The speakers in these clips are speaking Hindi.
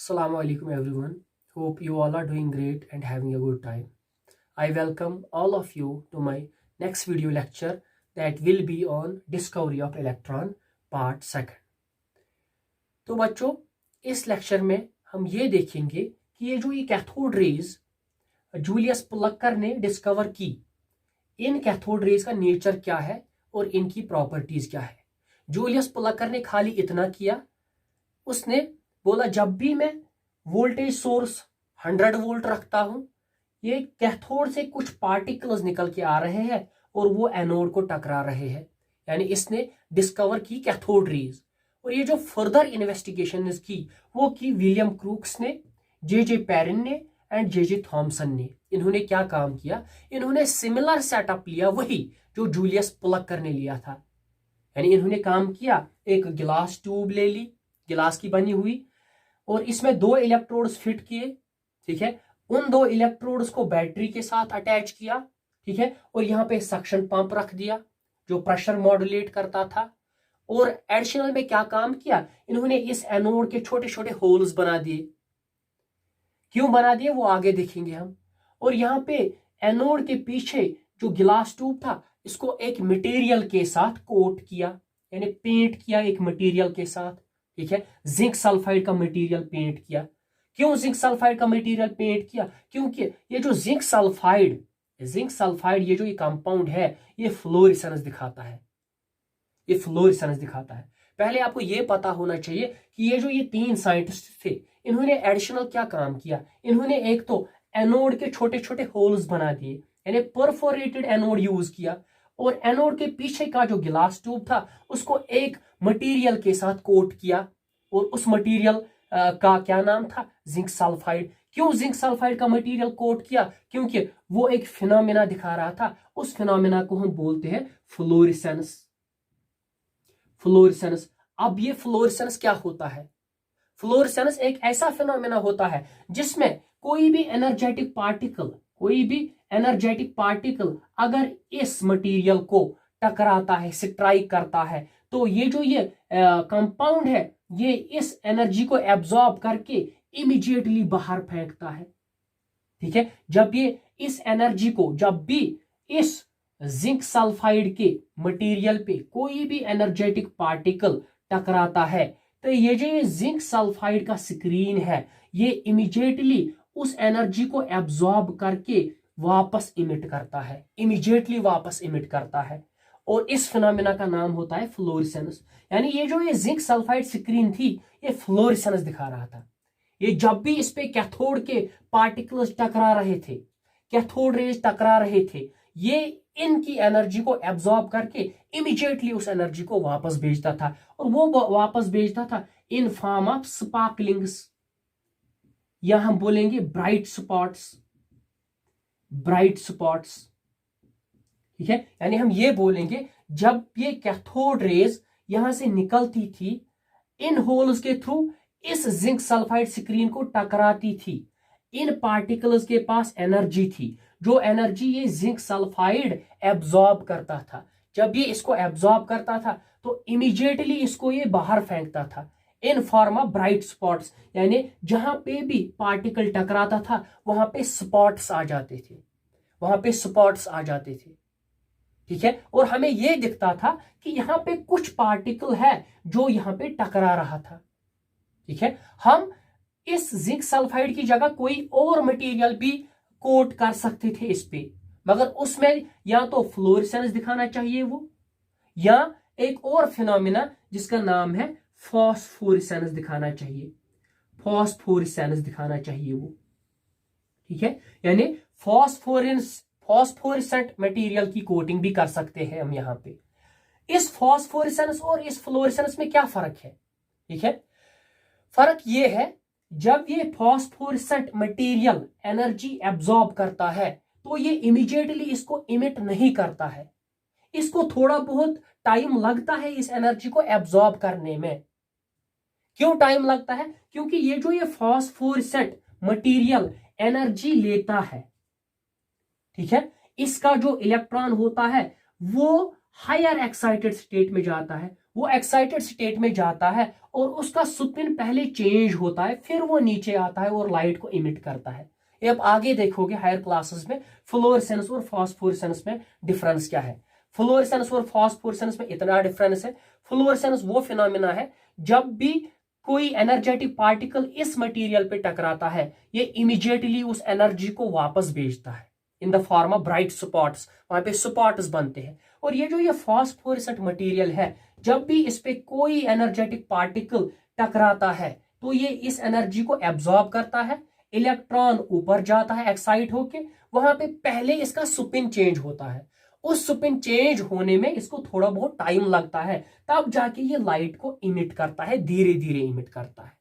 Assalamu alaikum everyone. Hope you all are doing great and having a good time. I welcome all of you to my next video lecture that will be on discovery of electron part 2. तो बच्चों इस लेक्चर में हम ये देखेंगे कि ये कैथोड रेज जूलियस प्लक्कर ने डिस्कवर की, इन कैथोड रेज का नेचर क्या है और इनकी प्रॉपर्टीज क्या है। जूलियस प्लक्कर ने खाली इतना किया, उसने बोला जब भी मैं वोल्टेज सोर्स 100 वोल्ट रखता हूं, ये कैथोड से कुछ पार्टिकल्स निकल के आ रहे हैं और वो एनोड को टकरा रहे हैं, यानी इसने डिस्कवर की कैथोड रेज। और ये जो फर्दर इन्वेस्टिगेशन की वो की विलियम क्रूक्स ने, जे पेरिन ने एंड जे थॉमसन ने। इन्होंने क्या काम किया, इन्होंने सिमिलर सेटअप लिया, वही जो जूलियस प्लक्कर ने लिया था। यानी इन्होंने काम किया, एक गिलास ट्यूब ले ली, गिलास की बनी हुई, और इसमें 2 इलेक्ट्रोड्स फिट किए, ठीक है। उन 2 इलेक्ट्रोड्स को बैटरी के साथ अटैच किया, ठीक है, और यहाँ पे सक्शन पंप रख दिया जो प्रेशर मॉड्यूलेट करता था। और एडिशनल में क्या काम किया, इन्होंने इस एनोड के छोटे छोटे होल्स बना दिए। क्यों बना दिए वो आगे देखेंगे हम। और यहाँ पे एनोड के पीछे जो गिलास ट्यूब था, इसको एक मटेरियल के साथ कोट किया, यानी पेंट किया एक मटेरियल के साथ, ठीक है। जिंक सल्फाइड का मटेरियल पेंट किया। क्यों जिंक सल्फाइड का मटेरियल पेंट किया, क्योंकि ये जो जिंक सल्फाइड ये जो ये कंपाउंड है, ये फ्लोरेसेंस दिखाता है, ये फ्लोरेसेंस दिखाता है। पहले आपको ये पता होना चाहिए कि ये जो ये 3 साइंटिस्ट थे, इन्होंने एडिशनल क्या काम किया, इन्होंने एक तो एनोड के छोटे छोटे होल्स बना दिए, यानी परफोरेटेड एनोड यूज किया, और एनोड के पीछे का जो गिलास ट्यूब था उसको एक मटेरियल के साथ कोट किया, और उस मटेरियल का क्या नाम था, जिंक सल्फाइड। क्यों जिंक सल्फाइड का मटेरियल कोट किया, क्योंकि वो एक फिनोमेना दिखा रहा था, उस फिनोमेना को हम बोलते हैं फ्लोरेसेंस। अब ये फ्लोरेसेंस क्या होता है, फ्लोरेसेंस एक ऐसा फिनोमेना होता है जिसमें कोई भी एनर्जेटिक पार्टिकल अगर इस मटेरियल को टकराता है, स्ट्राइक करता है, तो ये जो ये कंपाउंड है, ये इस एनर्जी को एब्जॉर्ब करके इमीडिएटली बाहर फेंकता है, ठीक है। जब ये इस एनर्जी को, जब भी इस जिंक सल्फाइड के मटेरियल पे कोई भी एनर्जेटिक पार्टिकल टकराता है, तो ये जो जिंक सल्फाइड का स्क्रीन है, ये इमीडिएटली उस एनर्जी को एब्जॉर्ब करके वापस इमिट करता है, और इस फिनोमेना का नाम होता है फ्लोरेसेंस। यानी ये जो ये जिंक सल्फाइड स्क्रीन थी, ये फ्लोरेसेंस दिखा रहा था। ये जब भी इस पे कैथोड के पार्टिकल्स टकरा रहे थे, कैथोड रेज टकरा रहे थे, ये इनकी एनर्जी को एब्जॉर्ब करके इमीडिएटली उस एनर्जी को वापस भेजता था, और वो वापस भेजता था इन फॉर्म ऑफ स्पार्कलिंग्स, या हम बोलेंगे ब्राइट स्पॉट्स, ठीक है। यानी हम ये बोलेंगे जब ये कैथोड रेज यहां से निकलती थी, इन होल्स के थ्रू इस जिंक सल्फाइड स्क्रीन को टकराती थी, इन पार्टिकल्स के पास एनर्जी थी, जो एनर्जी ये जिंक सल्फाइड एब्जॉर्ब करता था। जब ये इसको एब्जॉर्ब करता था तो इमीडिएटली इसको ये बाहर फेंकता था in form of bright spots, यानी जहां पे भी पार्टिकल टकराता था वहां पे स्पॉट्स आ जाते थे, ठीक है। और हमें यह दिखता था कि यहां पे कुछ पार्टिकल है जो यहां पे टकरा रहा था, ठीक है। हम इस जिंक सल्फाइड की जगह कोई और मटेरियल भी कोट कर सकते थे इस पे, मगर उसमें या तो फ्लोरेसेंस दिखाना चाहिए वो, या एक और फिनोमेना जिसका नाम है फॉस्फोरेसेंस दिखाना चाहिए वो, ठीक है। यानी फॉस्फोरेसेंट मटेरियल की कोटिंग भी कर सकते हैं हम यहां पे। इस फॉस्फोरेसेंस और इस फ्लोरेसेंस में क्या फर्क है, ठीक है। फर्क ये है, जब ये फॉस्फोरेसेंट मटेरियल एनर्जी एब्जॉर्ब करता है तो ये इमीडिएटली इसको इमिट नहीं करता है, इसको थोड़ा बहुत टाइम लगता है इस एनर्जी को एब्जॉर्ब करने में। क्यों टाइम लगता है, क्योंकि ये जो ये फॉस्फोरेसेंट मटेरियल एनर्जी लेता है, ठीक है, इसका जो इलेक्ट्रॉन होता है वो हायर एक्साइटेड स्टेट में जाता है, वो एक्साइटेड स्टेट में जाता है और उसका स्पिन पहले चेंज होता है, फिर वो नीचे आता है और लाइट को इमिट करता है। ये आप आगे देखोगे हायर क्लासेस में फ्लोरेसेंस और फास्फोरेसेंस में डिफरेंस क्या है। फ्लोरेसेंस और फास्फोरेसेंस में इतना डिफरेंस है, फ्लोरेसेंस वो फिनोमिना है जब भी कोई एनर्जेटिक पार्टिकल इस मटेरियल पे टकराता है, ये इमीडिएटली उस एनर्जी को वापस भेजता है in the form of bright spots, वहां पे स्पॉट्स बनते हैं। और ये जो ये फास्फोरेसेंट मटेरियल है, जब भी इस पे कोई एनर्जेटिक पार्टिकल टकराता है तो ये इस एनर्जी को एब्जॉर्ब करता है, इलेक्ट्रॉन ऊपर जाता है एक्साइट होके, वहां पे पहले इसका स्पिन चेंज होता है, उस स्पिन चेंज होने में इसको थोड़ा बहुत टाइम लगता है, तब जाके ये लाइट को इमिट करता है, धीरे धीरे इमिट करता है।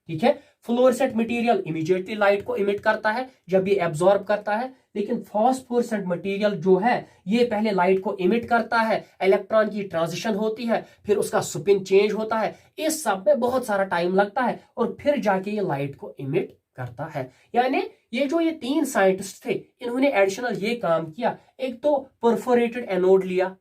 ठीक है, फ्लोरेसेंट मटेरियल इमीडिएटली लाइट को इमिट करता है जब ये एब्जॉर्ब करता है, लेकिन फास्फोरेसेंट मटेरियल जो है ये पहले लाइट को इमिट करता है, इलेक्ट्रॉन की ट्रांजिशन होती है, फिर उसका स्पिन चेंज होता है, इस सब में बहुत सारा टाइम लगता है और फिर जाके ये लाइट को इमिट करता है। यानी ये जो ये तीन साइंटिस्ट थे, इन्होंने एडिशनल ये काम किया, एक तो परफोरेटेड एनोड लिया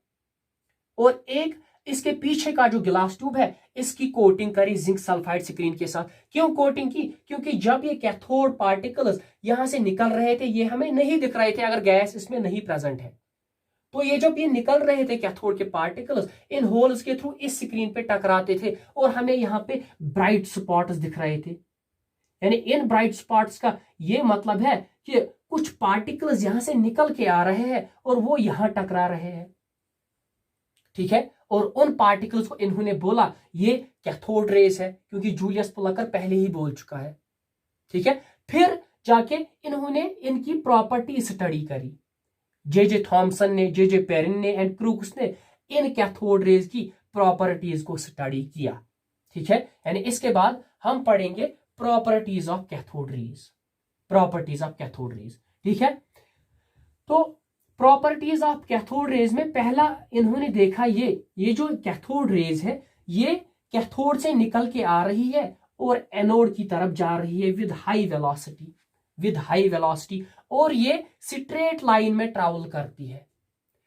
और एक इसके पीछे का जो ग्लास ट्यूब है इसकी कोटिंग करी जिंक सल्फाइड स्क्रीन के साथ। क्यों कोटिंग की? क्योंकि जब ये कैथोड पार्टिकल्स यहां से निकल रहे थे, ये हमें नहीं दिख रहे थे अगर गैस इसमें नहीं प्रेजेंट है, तो ये जब ये निकल रहे थे कैथोड के पार्टिकल्स इन होल्स के थ्रू इस स्क्रीन पे टकराते थे और हमें यहाँ पे ब्राइट स्पॉट्स दिख रहे थे। यानी इन ब्राइट स्पॉट्स का ये मतलब है कि कुछ पार्टिकल्स यहां से निकल के आ रहे हैं और वो यहां टकरा रहे हैं। ठीक है, और उन पार्टिकल्स को इन्होंने बोला ये कैथोड रेस है, क्योंकि जूलियस पुलकर पहले ही बोल चुका है। ठीक है, फिर जाके इन्होंने इनकी प्रॉपर्टी स्टडी करी, जे थॉमसन ने, जे पेरिन ने एंड क्रूक्स ने इन कैथोड रेस की प्रॉपर्टीज को स्टडी किया। ठीक है, यानी इसके बाद हम पढ़ेंगे properties of cathode rays, properties of cathode rays. ठीक है, तो प्रॉपर्टीज ऑफ कैथोड रेज में पहला इन्होंने देखा ये जो कैथोड रेज है ये कैथोड से निकल के आ रही है और एनोड की तरफ जा रही है with high velocity, with high velocity, और ये स्ट्रेट लाइन में ट्रैवल करती है।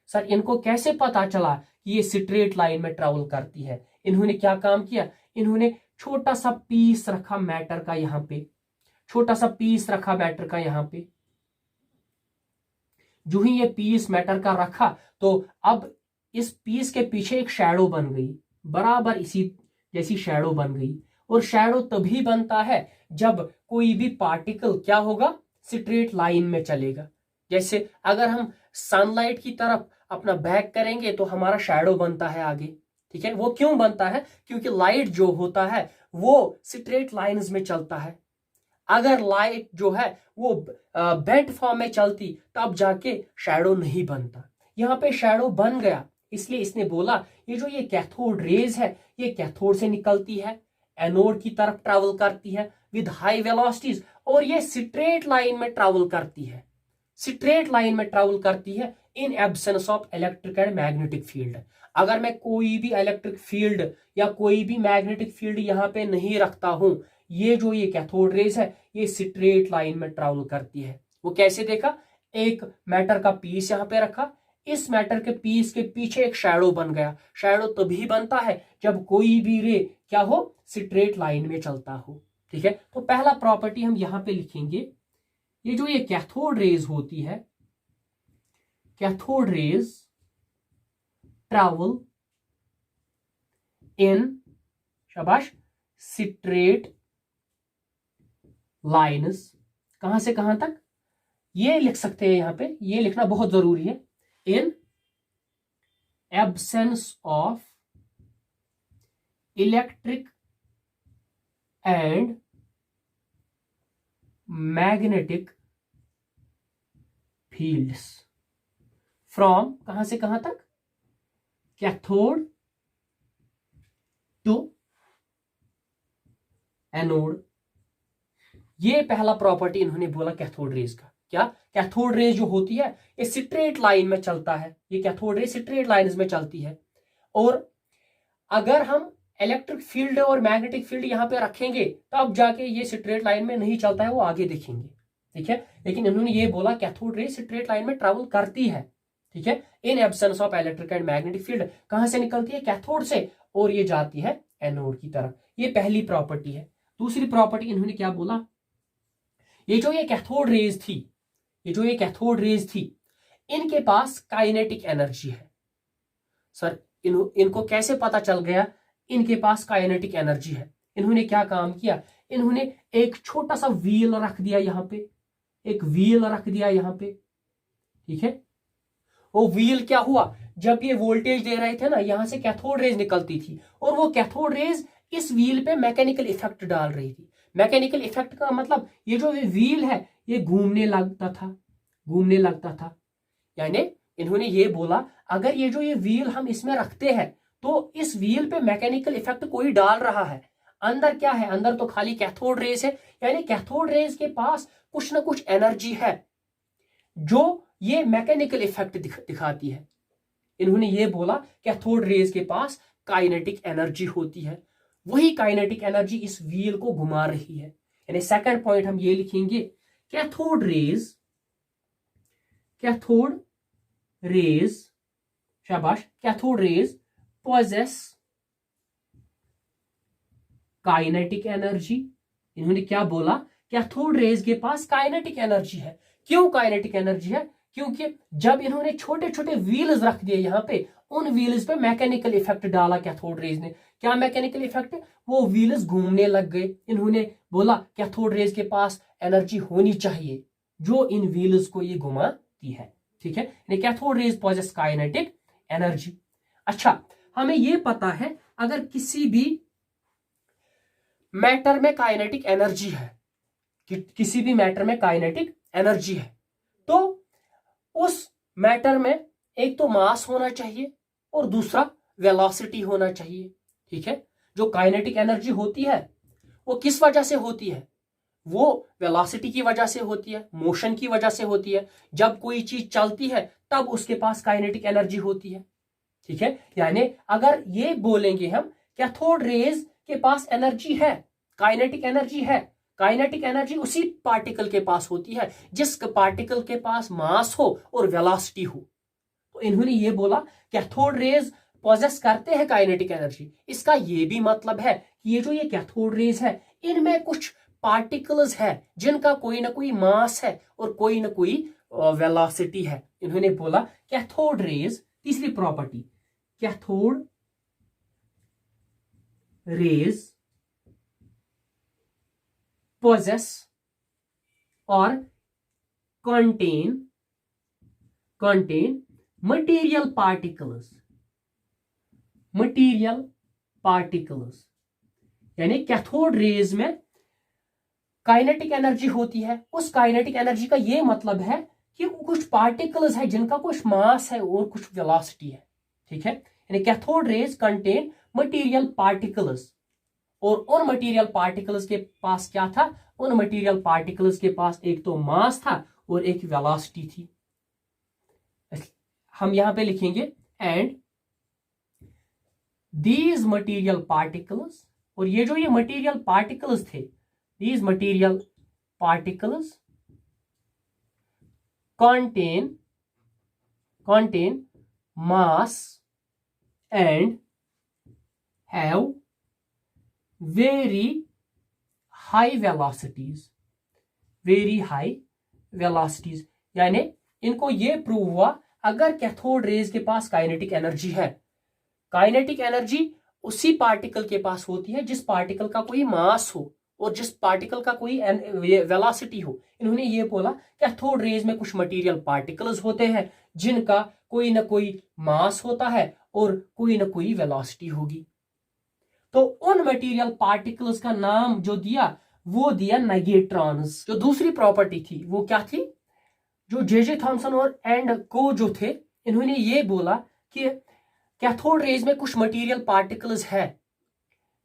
सर इनको कैसे पता चला कि ये स्ट्रेट लाइन में ट्रैवल करती है? इन्होंने क्या काम किया, इन्होंने छोटा सा पीस रखा मैटर का, यहां पे छोटा सा पीस रखा मैटर का यहां पे, जो ही ये पीस मैटर का रखा तो अब इस पीस के पीछे एक शैडो बन गई, बराबर इसी जैसी शैडो बन गई। और शैडो तभी बनता है जब कोई भी पार्टिकल क्या होगा, स्ट्रेट लाइन में चलेगा। जैसे अगर हम सनलाइट की तरफ अपना बैक करेंगे तो हमारा शैडो बनता है आगे। ठीक है, वो क्यों बनता है? क्योंकि लाइट जो होता है वो स्ट्रेट लाइंस में चलता है। अगर लाइट जो है वो बेंट फॉर्म में चलती तब जाके शैडो नहीं बनता। यहाँ पे शैडो बन गया, इसलिए इसने बोला ये जो ये कैथोड रेज है ये कैथोड से निकलती है, एनोड की तरफ ट्रैवल करती है विद हाई वेलोसिटीज, और ये स्ट्रेट लाइन में ट्रैवल करती है, स्ट्रेट लाइन में ट्रैवल करती है in absence of electric and magnetic field. अगर मैं कोई भी इलेक्ट्रिक फील्ड या कोई भी मैग्नेटिक फील्ड यहाँ पे नहीं रखता हूं, ये जो ये कैथोड रेज है ये स्ट्रेट लाइन में ट्रैवल करती है। वो कैसे देखा, एक मैटर का पीस यहाँ पे रखा, इस मैटर के पीस के पीछे एक शैडो बन गया। शैडो तभी बनता है जब कोई भी रे क्या हो, स्ट्रेट लाइन में चलता हो। ठीक है, तो पहला प्रॉपर्टी हम यहां पे लिखेंगे, ये जो ये कैथोड रेज होती है, कैथोड रेज ट्रैवल इन, शाबाश, स्ट्रेट लाइन्स। कहां से कहां तक ये लिख सकते हैं, यहां पे ये लिखना बहुत जरूरी है, in absence of electric and magnetic fields from, कहां से कहां तक, कैथोड टू एनोड। ये पहला प्रॉपर्टी इन्होंने बोला कैथोड रेज का। क्या, कैथोड रेज जो होती है ये स्ट्रेट लाइन में चलता है, ये कैथोड रेज स्ट्रेट लाइन में चलती है, और अगर हम इलेक्ट्रिक फील्ड और मैग्नेटिक फील्ड यहां पे रखेंगे तब जाके ये स्ट्रेट लाइन में नहीं चलता है, वो आगे देखेंगे। ठीक है, लेकिन इन्होंने ये बोला कैथोड रेज स्ट्रेट लाइन में ट्रैवल करती है। ठीक है। In absence of electric and magnetic field कहां से निकलती है? कैथोड से, और ये जाती है एनोड की तरफ। ये पहली प्रॉपर्टी है। दूसरी प्रॉपर्टी इन्होंने क्या बोला, ये जो ये कैथोड रेज थी, ये जो ये कैथोड रेज थी, इनके पास काइनेटिक एनर्जी है। सर इनको कैसे पता चल गया इनके पास काइनेटिक एनर्जी है? इन्होंने क्या काम किया, इन्होंने एक छोटा सा व्हील रख दिया यहां पे, एक व्हील रख दिया यहां पे, ठीक है। वो व्हील क्या हुआ, जब ये वोल्टेज दे रहे थे ना, यहां से कैथोड रेज निकलती थी, और वो कैथोड रेज इस व्हील पे मैकेनिकल इफेक्ट डाल रही थी। मैकेनिकल इफेक्ट का मतलब ये जो व्हील है ये घूमने लगता था, घूमने लगता था। यानी इन्होंने ये बोला अगर ये जो ये व्हील हम इसमें रखते हैं तो इस व्हील पे मैकेनिकल इफेक्ट कोई डाल रहा है। अंदर क्या है, अंदर तो खाली कैथोड रेज है, यानी कैथोड रेज के पास कुछ ना कुछ एनर्जी है जो ये मैकेनिकल इफेक्ट दिखाती है। इन्होंने ये बोला कैथोड रेज के पास काइनेटिक एनर्जी होती है, वही काइनेटिक एनर्जी इस व्हील को घुमा रही है। यानी सेकंड पॉइंट हम ये लिखेंगे, कैथोड रेज, शाबाश, cathode rays possess kinetic energy. इन्होंने क्या बोला, कैथोड रेज के पास काइनेटिक एनर्जी है। क्यों काइनेटिक एनर्जी है? क्योंकि जब इन्होंने छोटे छोटे व्हील्स रख दिए यहां पे, उन व्हील्स पे मैकेनिकल इफेक्ट डाला कैथोड रेज ने। क्या मैकेनिकल इफेक्ट? वो व्हील्स घूमने लग गए। इन्होंने बोला कैथोड रेज के पास एनर्जी होनी चाहिए जो इन व्हील्स को ये घुमाती है, ठीक है। Cathode rays possess kinetic energy. अच्छा, हमें ये पता है अगर किसी भी मैटर में काइनेटिक एनर्जी है, किसी भी मैटर में काइनेटिक एनर्जी है, तो उस मैटर में एक तो मास होना चाहिए और दूसरा वेलोसिटी होना चाहिए, ठीक है। जो काइनेटिक एनर्जी होती है वो किस वजह से होती है? वो वेलोसिटी की वजह से होती है, मोशन की वजह से होती है। जब कोई चीज चलती है तब उसके पास काइनेटिक एनर्जी होती है, ठीक है। यानी अगर ये बोलेंगे हम कैथोड रेज के पास एनर्जी है, काइनेटिक एनर्जी है, काइनेटिक एनर्जी उसी पार्टिकल के पास होती है जिस पार्टिकल के पास मास हो और वेलोसिटी हो। तो इन्होंने ये बोला कैथोड रेज पॉजेस करते हैं काइनेटिक एनर्जी। इसका ये भी मतलब है कि ये जो ये कैथोड रेज है इनमें कुछ पार्टिकल्स है जिनका कोई ना कोई मास है और कोई ना कोई वेलोसिटी है। इन्होंने बोला कैथोड रेज, तीसरी property, cathode rays possess or contain material particles, यानी कैथोड रेज में काइनेटिक एनर्जी होती है। उस काइनेटिक एनर्जी का ये मतलब है कि कुछ पार्टिकल्स है जिनका कुछ मास है और कुछ वेलोसिटी है, ठीक है। यानी cathode rays contain material particles, और उन मटेरियल पार्टिकल्स के पास क्या था? उन मटेरियल पार्टिकल्स के पास एक तो मास था और एक वेलोसिटी थी। हम यहां पे लिखेंगे एंड दीज मटेरियल पार्टिकल्स, और ये जो ये मटेरियल पार्टिकल्स थे, these material particles contain mass and have very high velocities, यानी इनको ये प्रूव हुआ अगर कैथोड रेज के पास काइनेटिक एनर्जी है, काइनेटिक एनर्जी उसी पार्टिकल के पास होती है जिस पार्टिकल का कोई मास हो और जिस पार्टिकल का कोई वेलोसिटी हो। इन्होंने ये बोला कैथोड रेज में कुछ मटेरियल पार्टिकल्स होते हैं जिनका कोई ना कोई मास होता है और कोई ना कोई वेलोसिटी होगी। तो उन मटेरियल पार्टिकल्स का नाम जो दिया वो दिया नेगेट्रॉन्स। जो दूसरी प्रॉपर्टी थी वो क्या थी? जो जे थॉमसन और एंड को जो थे, इन्होंने ये बोला कि कैथोड रेज में कुछ मटेरियल पार्टिकल्स है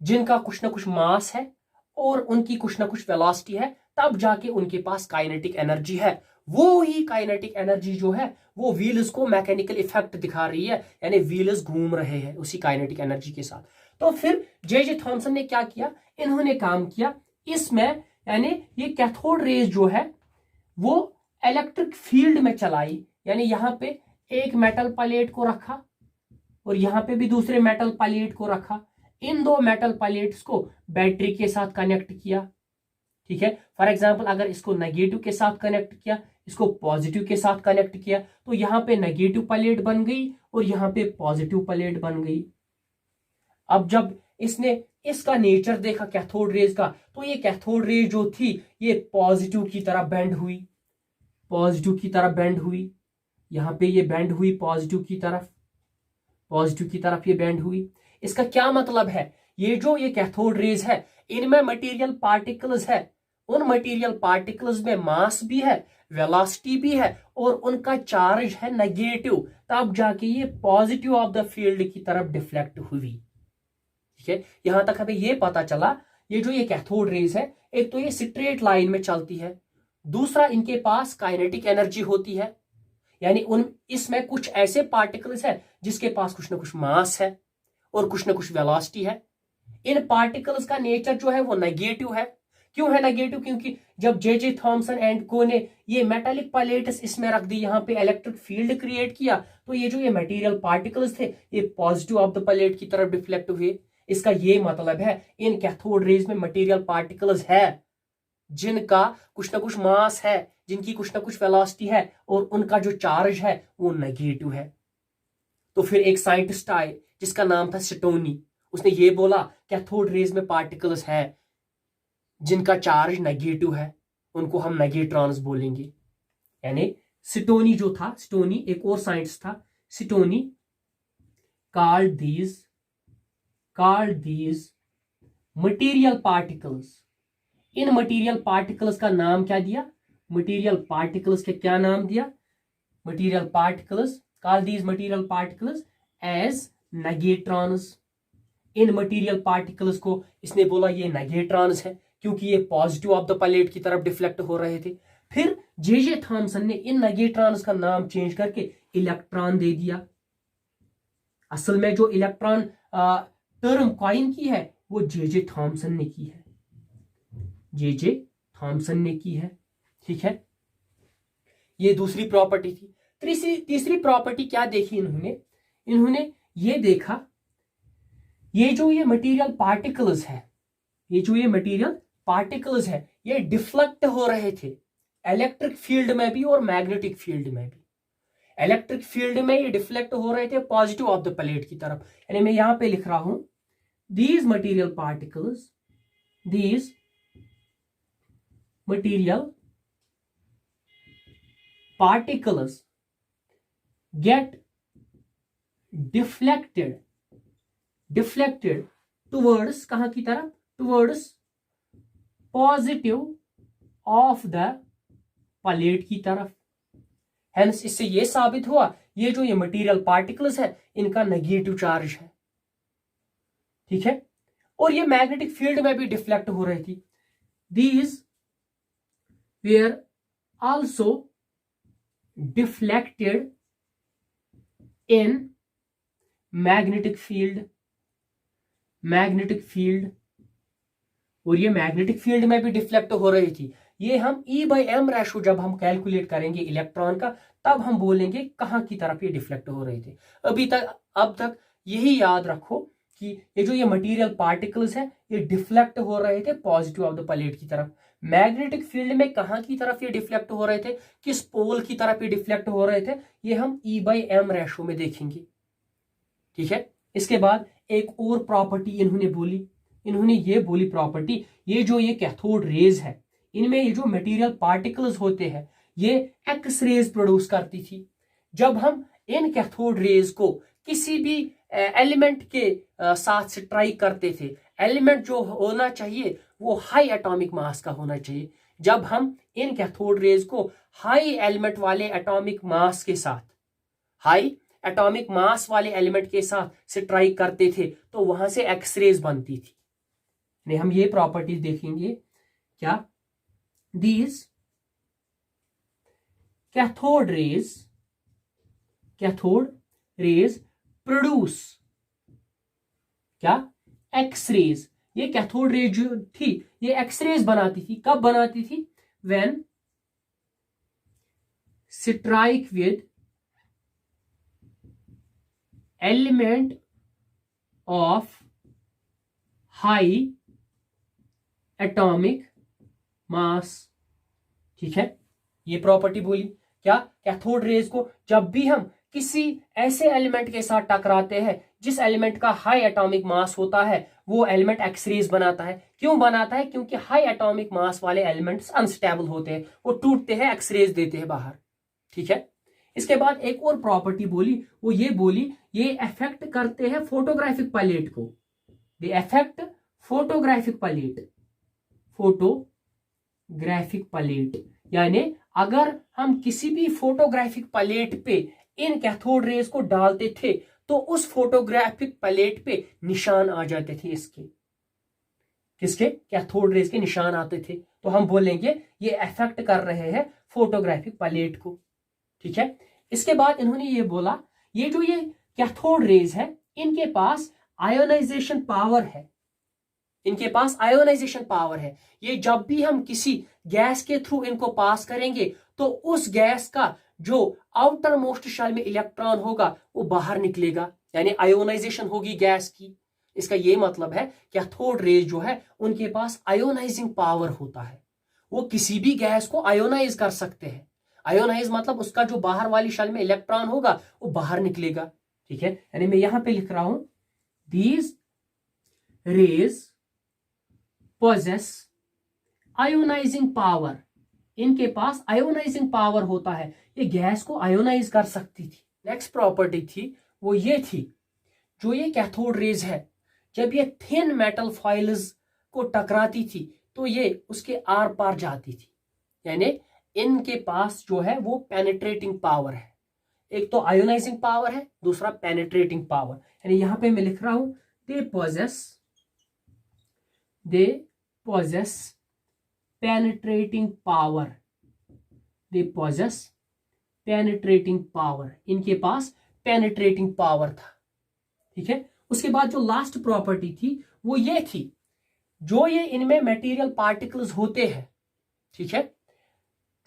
जिनका कुछ ना कुछ मास है और उनकी कुछ ना कुछ वेलोसिटी है, तब जाके उनके पास काइनेटिक एनर्जी है। वो ही काइनेटिक एनर्जी जो है वो व्हील्स को मैकेनिकल इफेक्ट दिखा रही है, यानी व्हील्स घूम रहे हैं उसी काइनेटिक एनर्जी के साथ। तो फिर जे थॉमसन ने क्या किया? इन्होंने काम किया इसमें, यानी ये कैथोड रेज जो है वो इलेक्ट्रिक फील्ड में चलाई, यानी यहां पे एक मेटल प्लेट को रखा और यहां पे भी दूसरे मेटल प्लेट को रखा, इन दो मेटल प्लेट्स को बैटरी के साथ कनेक्ट किया। ठीक है, फॉर एग्जांपल अगर इसको नेगेटिव के साथ कनेक्ट किया, इसको पॉजिटिव के साथ कनेक्ट किया, तो यहां पे नेगेटिव प्लेट बन गई और यहां पे पॉजिटिव प्लेट बन गई। अब जब इसने इसका नेचर देखा कैथोड रेज का, तो ये कैथोड रेज जो थी ये पॉजिटिव की तरफ बेंड हुई, पॉजिटिव की तरफ बेंड हुई, यहां पे ये बेंड हुई पॉजिटिव की तरफ, पॉजिटिव की तरफ ये बेंड हुई। इसका क्या मतलब है, ये जो ये कैथोड रेज है इनमें मटेरियल पार्टिकल्स है, उन मटेरियल पार्टिकल्स में मास भी है, वेलोसिटी भी है और उनका चार्ज है नेगेटिव, तब जाके ये पॉजिटिव ऑफ द फील्ड की तरफ डिफ्लेक्ट हुई। ठीक है, यहां तक हमें ये पता चला ये जो ये कैथोड रेज है, एक तो ये स्ट्रेट लाइन में चलती है, दूसरा इनके पास काइनेटिक एनर्जी होती है, यानी उन इसमें कुछ ऐसे पार्टिकल्स है जिसके पास कुछ ना कुछ मास है और कुछ ना कुछ वेलोसिटी है। इन पार्टिकल्स का नेचर जो है वो नेगेटिव है। क्यों है नेगेटिव, क्योंकि जब जे थॉमसन एंड को ने ये मेटालिक प्लेट्स इसमें रख दी, यहाँ पे इलेक्ट्रिक फील्ड क्रिएट किया, तो ये जो ये मटेरियल पार्टिकल्स थे ये पॉजिटिव ऑफ द प्लेट की तरफ डिफ्लेक्ट हुए। इसका ये मतलब है इन कैथोड रेज में मटेरियल पार्टिकल्स है जिनका कुछ ना कुछ मास है, जिनकी कुछ ना कुछ वेलोसिटी है और उनका जो चार्ज है वो नेगेटिव है। तो फिर एक साइंटिस्ट आए जिसका नाम था स्टोनी, उसने ये बोला कैथोड रेज में पार्टिकल्स है जिनका चार्ज नेगेटिव है, उनको हम नेगेट्रॉन्स बोलेंगे। यानी स्टोनी जो था, स्टोनी एक और साइंटिस्ट था, stony called these material particles, in material particles का नाम क्या दिया, मटेरियल पार्टिकल्स के क्या नाम दिया, material particles, call these material particles as negatrons. इन मटेरियल पार्टिकल्स को इसने बोला ये नेगेट्रॉन्स है क्योंकि ये पॉजिटिव ऑफ द प्लेट की तरफ डिफ्लेक्ट हो रहे थे। फिर जे थॉमसन ने इन नेगेट्रॉन्स का नाम चेंज करके इलेक्ट्रॉन दे दिया। असल में जो इलेक्ट्रॉन टर्म कॉइन की है वो जे थॉमसन ने की है, जे थॉमसन ने की है। ठीक है, ये दूसरी प्रॉपर्टी थी। तीसरी प्रॉपर्टी क्या देखी इन्होंने ये देखा ये जो ये मटेरियल पार्टिकल्स है, ये जो ये मटेरियल पार्टिकल्स है ये डिफ्लेक्ट हो रहे थे इलेक्ट्रिक फील्ड में भी और मैग्नेटिक फील्ड में भी। इलेक्ट्रिक फील्ड में ये डिफ्लेक्ट हो रहे थे पॉजिटिव ऑफ द प्लेट की तरफ, यानी मैं यहां पे लिख रहा हूं these material particles get deflected towards कहां की तरफ, towards positive of the plate की तरफ। हेंस इससे ये साबित हुआ ये जो ये मटेरियल पार्टिकल्स है इनका नेगेटिव चार्ज है। ठीक है, और ये मैग्नेटिक फील्ड में भी डिफ्लेक्ट हो रही थी। These were also deflected in magnetic field, और ये मैग्नेटिक फील्ड में भी डिफ्लेक्ट हो रही थी। ये हम E/m रेशो जब हम कैलकुलेट करेंगे इलेक्ट्रॉन का तब हम बोलेंगे कहां की तरफ ये डिफ्लेक्ट हो रहे थे। अब तक यही याद रखो कि ये जो ये मटेरियल पार्टिकल्स है ये डिफ्लेक्ट हो रहे थे पॉजिटिव ऑफ द प्लेट की तरफ। मैग्नेटिक फील्ड में कहां की तरफ ये डिफ्लेक्ट हो रहे थे, किस पोल की तरफ ये डिफ्लेक्ट हो रहे थे, ये हम E/m रेशो में देखेंगे। ठीक है, इसके बाद एक और प्रॉपर्टी इन्होंने ये बोली प्रॉपर्टी, ये जो ये कैथोड रेज है इनमें ये जो मटेरियल पार्टिकल्स होते हैं ये एक्स रेज प्रोड्यूस करती थी। जब हम इन कैथोड रेज को किसी भी एलिमेंट के साथ स्ट्राइक करते थे, एलिमेंट जो होना चाहिए वो हाई एटॉमिक मास का होना चाहिए। जब हम इन कैथोड रेज को हाई एलिमेंट वाले एटॉमिक मास के साथ, हाई एटॉमिक मास वाले एलिमेंट के साथ स्ट्राइक करते थे तो वहां से एक्सरेज बनती थी। नहीं, हम ये प्रॉपर्टीज देखेंगे क्या, दीज कैथोड रेज प्रोड्यूस क्या, एक्सरेज। ये कैथोड रेज जो थी ये एक्सरेज बनाती थी। कब बनाती थी, when strike with element of high atomic mass. ठीक है, ये प्रॉपर्टी बोली क्या, कैथोड रेज को जब भी हम किसी ऐसे एलिमेंट के साथ टकराते हैं जिस एलिमेंट का हाई एटॉमिक मास होता है, वो एलिमेंट एक्सरेज बनाता है। क्यों बनाता है? क्योंकि हाई एटॉमिक मास वाले एलिमेंट्स अनस्टेबल होते हैं, वो टूटते हैं, एक्सरेज देते हैं बाहर। ठीक है, इसके बाद एक और प्रॉपर्टी बोली, वो ये बोली ये अफेक्ट करते हैं फोटोग्राफिक पैलेट को। They affect photographic plate, photographic plate, यानी अगर हम किसी भी फोटोग्राफिक पैलेट पे इन कैथोड रेज को डालते थे तो उस फोटोग्राफिक पैलेट पे निशान आ जाते थे इसके, किसके? कैथोड रेज के निशान आते थे, तो हम बोलेंगे ये अफेक्ट कर रहे हैं फोटोग्राफिक पैलेट को। ठीक है, इसके बाद इन्होंने ये बोला ये जो ये कैथोड रेज है इनके पास आयोनाइजेशन पावर है, इनके पास आयोनाइजेशन पावर है। ये जब भी हम किसी गैस के थ्रू इनको पास करेंगे तो उस गैस का जो आउटर मोस्ट शेल में इलेक्ट्रॉन होगा वो बाहर निकलेगा, यानी आयोनाइजेशन होगी गैस की। इसका ये मतलब है कैथोड रेज जो है उनके पास आयोनाइजिंग पावर होता है, वो किसी भी गैस को आयोनाइज कर सकते हैं। आयोनाइज मतलब उसका जो बाहर वाली शेल में इलेक्ट्रॉन होगा वो बाहर निकलेगा। ठीक है, यानी मैं यहां पे लिख रहा हूं these raise possess ionising power, इनके पास आयोनाइजिंग पावर होता है, ये गैस को आयोनाइज कर सकती थी। नेक्स्ट प्रॉपर्टी थी वो ये थी, जो ये कैथोड रेज है जब ये थिन मेटल फॉइल्स को टकराती थी तो ये उसके आर पार जाती थी, यानी इनके पास जो है वो पेनिट्रेटिंग पावर है। एक तो आयोनाइजिंग पावर है, दूसरा पेनिट्रेटिंग पावर। यानी यहां पे मैं लिख रहा हूं दे possess penetrating power, they possess penetrating power, इनके पास penetrating power था। ठीक है, उसके बाद जो लास्ट प्रॉपर्टी थी वो ये थी, जो ये इनमें मटेरियल पार्टिकल्स होते हैं, ठीक है,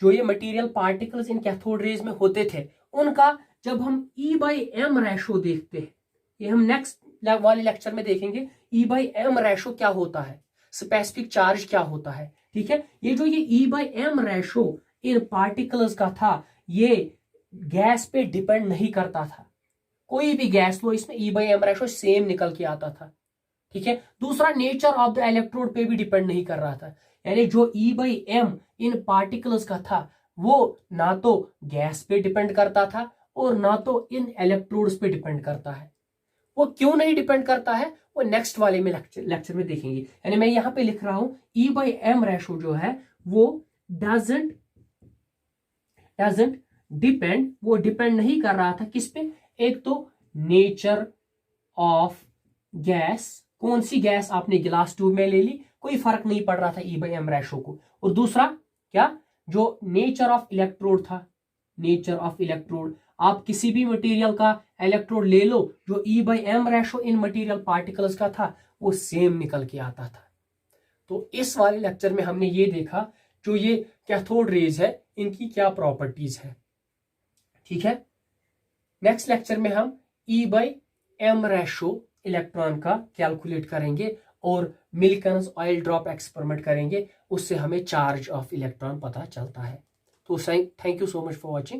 जो ये material particles in cathode rays में होते थे उनका जब हम E/m रेशो देखते हैं, ये हम नेक्स्ट वाले लेक्चर में देखेंगे E/m रेशो क्या होता है, स्पेसिफिक चार्ज क्या होता है। ठीक है, ये जो ये E/m रेशो इन पार्टिकल्स का था ये गैस पे डिपेंड नहीं करता था, कोई भी गैस लो इसमें E/m रेशो सेम निकल के आता था। ठीक है, दूसरा नेचर ऑफ द इलेक्ट्रोड पे भी डिपेंड नहीं कर रहा था, यानी जो E/m इन पार्टिकल्स का था वो ना तो गैस पे डिपेंड करता था और ना तो इन इलेक्ट्रोड्स पे डिपेंड करता है। वो क्यों नहीं डिपेंड करता है वो नेक्स्ट वाले में लेक्चर में देखेंगे। यानी मैं यहां पे लिख रहा हूं E/m रेशो जो है वो डजंट डिपेंड, वो डिपेंड नहीं कर रहा था किस पे, एक तो नेचर ऑफ गैस, कौन सी गैस आपने गिलास ट्यूब में ले ली कोई फर्क नहीं पड़ रहा था E/m रेशो को, और दूसरा क्या, जो नेचर ऑफ इलेक्ट्रोड था, नेचर ऑफ इलेक्ट्रोड, आप किसी भी मटेरियल का इलेक्ट्रोड ले लो जो E/m रेशो इन मटेरियल पार्टिकल्स का था वो सेम निकल के आता था। तो इस वाले लेक्चर में हमने ये देखा जो ये कैथोड रेज है इनकी क्या प्रॉपर्टीज है। ठीक है, नेक्स्ट लेक्चर में हम E/m रेशो इलेक्ट्रॉन का कैलकुलेट करेंगे और मिल्कन्स ऑयल ड्रॉप एक्सपेरिमेंट करेंगे, उससे हमें चार्ज ऑफ इलेक्ट्रॉन पता चलता है। तो thank you so much for watching.